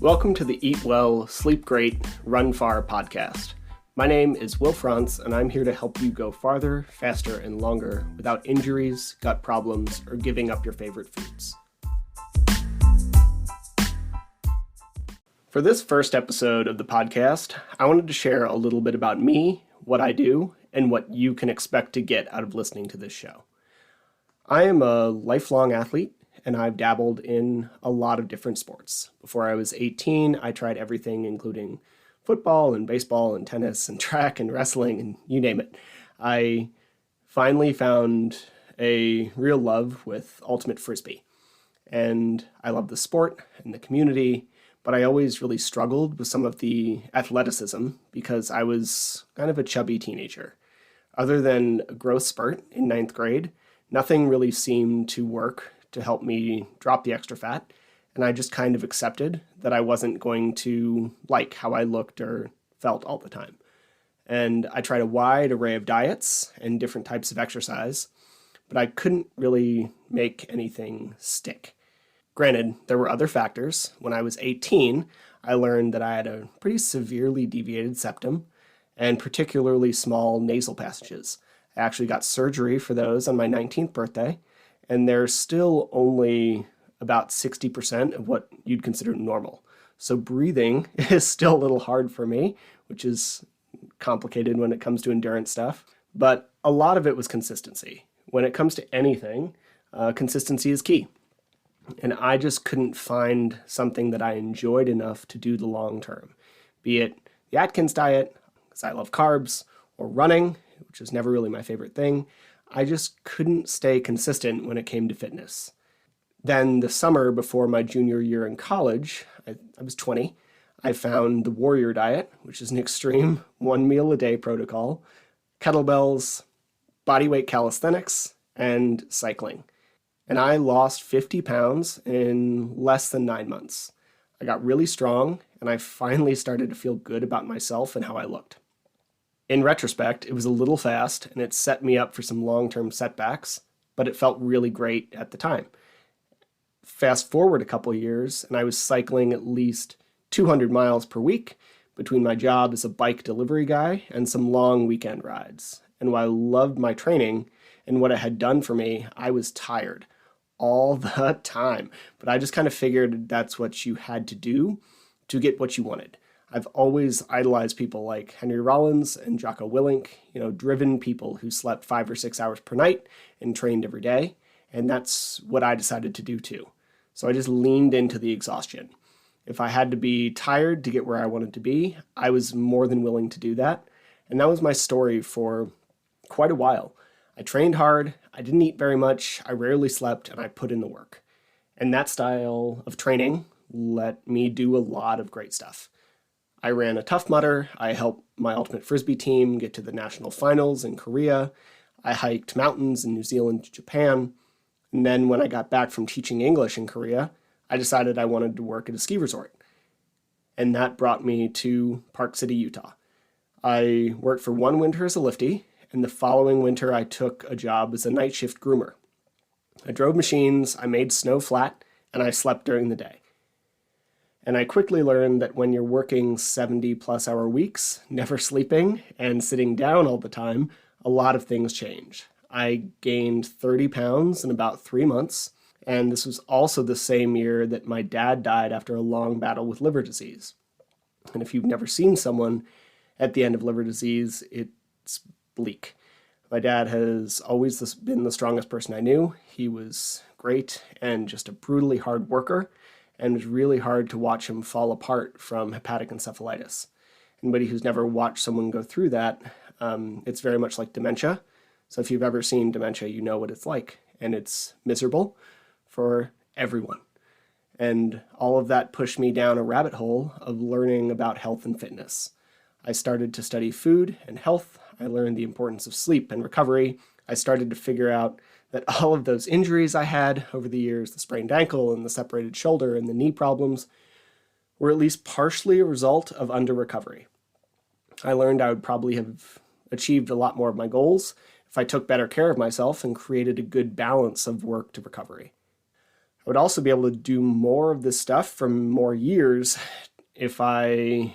Welcome to the Eat Well, Sleep Great, Run Far podcast. My name is Will Frantz, and I'm here to help you go farther, faster, and longer without injuries, gut problems, or giving up your favorite foods. For this first episode of the podcast, I wanted to share a little bit about me, what I do, and what you can expect to get out of listening to this show. I am a lifelong athlete, and I've dabbled in a lot of different sports. Before I was 18, I tried everything, including football and baseball and tennis and track and wrestling and you name it. I finally found a real love with ultimate frisbee. And I love the sport and the community, but I always really struggled with some of the athleticism because I was kind of a chubby teenager. Other than a growth spurt in 9th grade, nothing really seemed to work to help me drop the extra fat, and I just kind of accepted that I wasn't going to like how I looked or felt all the time. And I tried a wide array of diets and different types of exercise, but I couldn't really make anything stick. Granted, there were other factors. When I was 18, I learned that I had a pretty severely deviated septum and particularly small nasal passages. I actually got surgery for those on my 19th birthday, and they're still only about 60% of what you'd consider normal. So breathing is still a little hard for me, which is complicated when it comes to endurance stuff. But a lot of it was consistency. When it comes to anything, consistency is key. And I just couldn't find something that I enjoyed enough to do the long term. Be it the Atkins diet, because I love carbs, or running, which is never really my favorite thing. I just couldn't stay consistent when it came to fitness. Then the summer before my junior year in college, I was 20, I found the Warrior Diet, which is an extreme 1 meal a day protocol, kettlebells, bodyweight calisthenics, and cycling. And I lost 50 pounds in less than 9 months. I got really strong, and I finally started to feel good about myself and how I looked. In retrospect, it was a little fast, and it set me up for some long-term setbacks, but it felt really great at the time. Fast forward a couple years, and I was cycling at least 200 miles per week between my job as a bike delivery guy and some long weekend rides. And while I loved my training and what it had done for me, I was tired all the time. But I just kind of figured that's what you had to do to get what you wanted. I've always idolized people like Henry Rollins and Jocko Willink, driven people who slept 5 or 6 hours per night and trained every day. And that's what I decided to do too. So I just leaned into the exhaustion. If I had to be tired to get where I wanted to be, I was more than willing to do that. And that was my story for quite a while. I trained hard, I didn't eat very much, I rarely slept, and I put in the work. And that style of training let me do a lot of great stuff. I ran a Tough Mudder, I helped my ultimate frisbee team get to the national finals in Korea, I hiked mountains in New Zealand and Japan, and then when I got back from teaching English in Korea, I decided I wanted to work at a ski resort. And that brought me to Park City, Utah. I worked for 1 winter as a liftie, and the following winter I took a job as a night shift groomer. I drove machines, I made snow flat, and I slept during the day. And I quickly learned that when you're working 70-plus hour weeks, never sleeping, and sitting down all the time, a lot of things change. I gained 30 pounds in about 3 months, and this was also the same year that my dad died after a long battle with liver disease. And if you've never seen someone at the end of liver disease, it's bleak. My dad has always been the strongest person I knew. He was great and just a brutally hard worker, and it was really hard to watch him fall apart from hepatic encephalitis. Anybody who's never watched someone go through that, it's very much like dementia. So if you've ever seen dementia, you know what it's like, and it's miserable for everyone. And all of that pushed me down a rabbit hole of learning about health and fitness. I started to study food and health. I learned the importance of sleep and recovery. I started to figure out that all of those injuries I had over the years, the sprained ankle and the separated shoulder and the knee problems, were at least partially a result of under-recovery. I learned I would probably have achieved a lot more of my goals if I took better care of myself and created a good balance of work to recovery. I would also be able to do more of this stuff for more years if I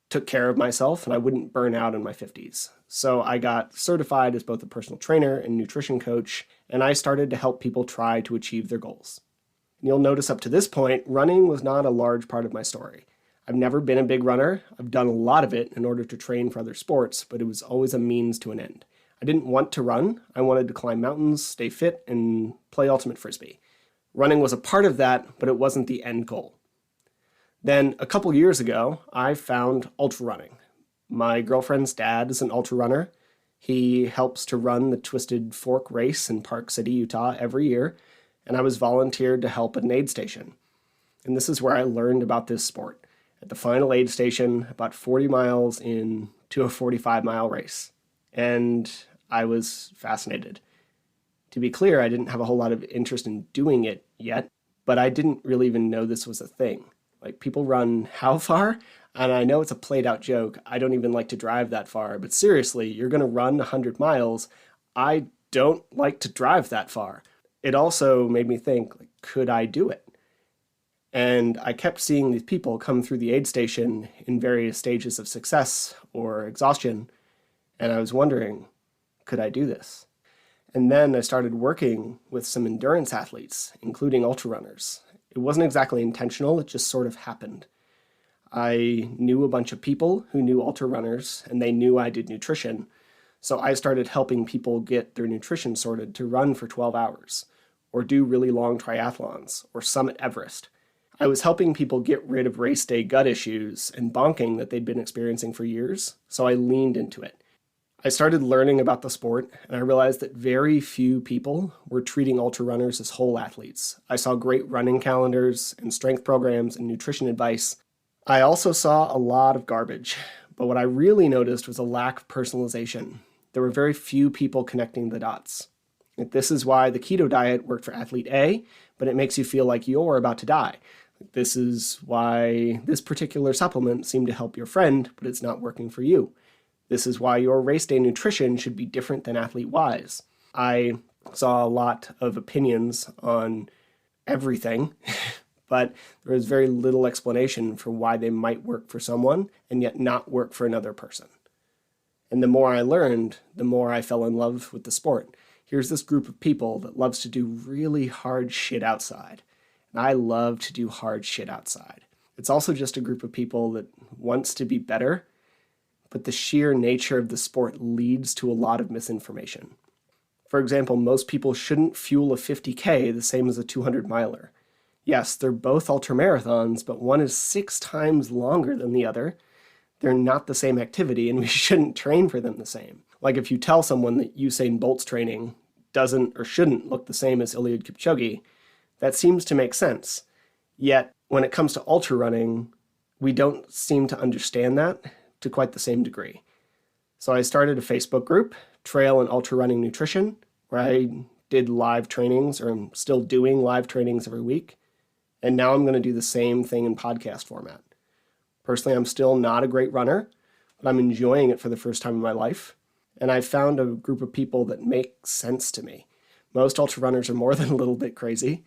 took care of myself and I wouldn't burn out in my 50s. So I got certified as both a personal trainer and nutrition coach, and I started to help people try to achieve their goals. And you'll notice up to this point, running was not a large part of my story. I've never been a big runner. I've done a lot of it in order to train for other sports, but it was always a means to an end. I didn't want to run. I wanted to climb mountains, stay fit, and play ultimate frisbee. Running was a part of that, but it wasn't the end goal. Then a couple years ago, I found ultra running. My girlfriend's dad is an ultra runner. He helps to run the Twisted Fork race in Park City, Utah every year, and I was volunteered to help at an aid station. And this is where I learned about this sport. At the final aid station, about 40 miles into a 45-mile race. And I was fascinated. To be clear, I didn't have a whole lot of interest in doing it yet, but I didn't really even know this was a thing. Like, people run how far? And I know it's a played out joke. I don't even like to drive that far, but seriously, you're going to run 100 miles. I don't like to drive that far. It also made me think, like, could I do it? And I kept seeing these people come through the aid station in various stages of success or exhaustion, and I was wondering, could I do this? And then I started working with some endurance athletes, including ultra runners. It wasn't exactly intentional, it just sort of happened. I knew a bunch of people who knew ultra runners, and they knew I did nutrition, so I started helping people get their nutrition sorted to run for 12 hours, or do really long triathlons, or summit Everest. I was helping people get rid of race day gut issues and bonking that they'd been experiencing for years, so I leaned into it. I started learning about the sport, and I realized that very few people were treating ultra runners as whole athletes. I saw great running calendars and strength programs and nutrition advice. I also saw a lot of garbage, but what I really noticed was a lack of personalization. There were very few people connecting the dots. This is why the keto diet worked for athlete A, but it makes you feel like you're about to die. This is why this particular supplement seemed to help your friend, but it's not working for you. This is why your race day nutrition should be different than athlete Y's. I saw a lot of opinions on everything, but there was very little explanation for why they might work for someone and yet not work for another person. And the more I learned, the more I fell in love with the sport. Here's this group of people that loves to do really hard shit outside. And I love to do hard shit outside. It's also just a group of people that wants to be better, but the sheer nature of the sport leads to a lot of misinformation. For example, most people shouldn't fuel a 50K the same as a 200-miler. Yes, they're both ultramarathons, but one is 6 times longer than the other. They're not the same activity, and we shouldn't train for them the same. Like, if you tell someone that Usain Bolt's training doesn't or shouldn't look the same as Eliud Kipchoge, that seems to make sense. Yet, when it comes to ultra running, we don't seem to understand that to quite the same degree. So I started a Facebook group, Trail and Ultra Running Nutrition, where I did live trainings, or I'm still doing live trainings every week. And now I'm going to do the same thing in podcast format. Personally, I'm still not a great runner, but I'm enjoying it for the first time in my life. And I've found a group of people that make sense to me. Most ultra runners are more than a little bit crazy,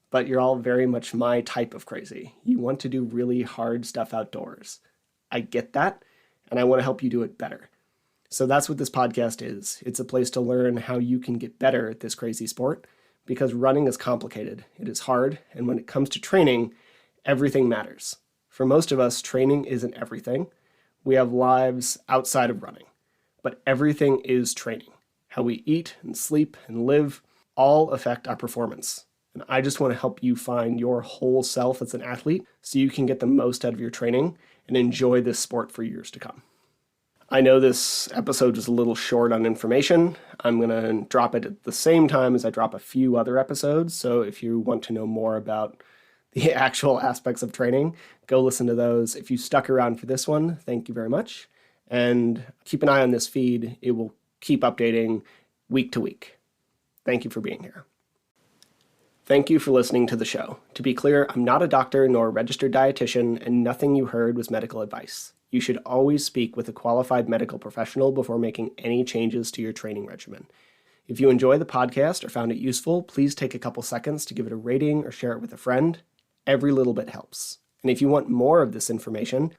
but you're all very much my type of crazy. You want to do really hard stuff outdoors. I get that, and I want to help you do it better. So that's what this podcast is. It's a place to learn how you can get better at this crazy sport, because running is complicated. It is hard, and when it comes to training, everything matters. For most of us, training isn't everything. We have lives outside of running, but everything is training. How we eat and sleep and live all affect our performance. And I just want to help you find your whole self as an athlete so you can get the most out of your training and enjoy this sport for years to come. I know this episode was a little short on information. I'm going to drop it at the same time as I drop a few other episodes, so if you want to know more about the actual aspects of training, go listen to those. If you stuck around for this one, thank you very much. And keep an eye on this feed. It will keep updating week to week. Thank you for being here. Thank you for listening to the show. To be clear, I'm not a doctor nor a registered dietitian, and nothing you heard was medical advice. You should always speak with a qualified medical professional before making any changes to your training regimen. If you enjoy the podcast or found it useful, please take a couple seconds to give it a rating or share it with a friend. Every little bit helps. And if you want more of this information,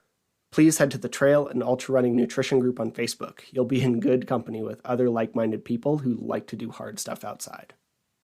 please head to the Trail and Ultra Running Nutrition group on Facebook. You'll be in good company with other like-minded people who like to do hard stuff outside.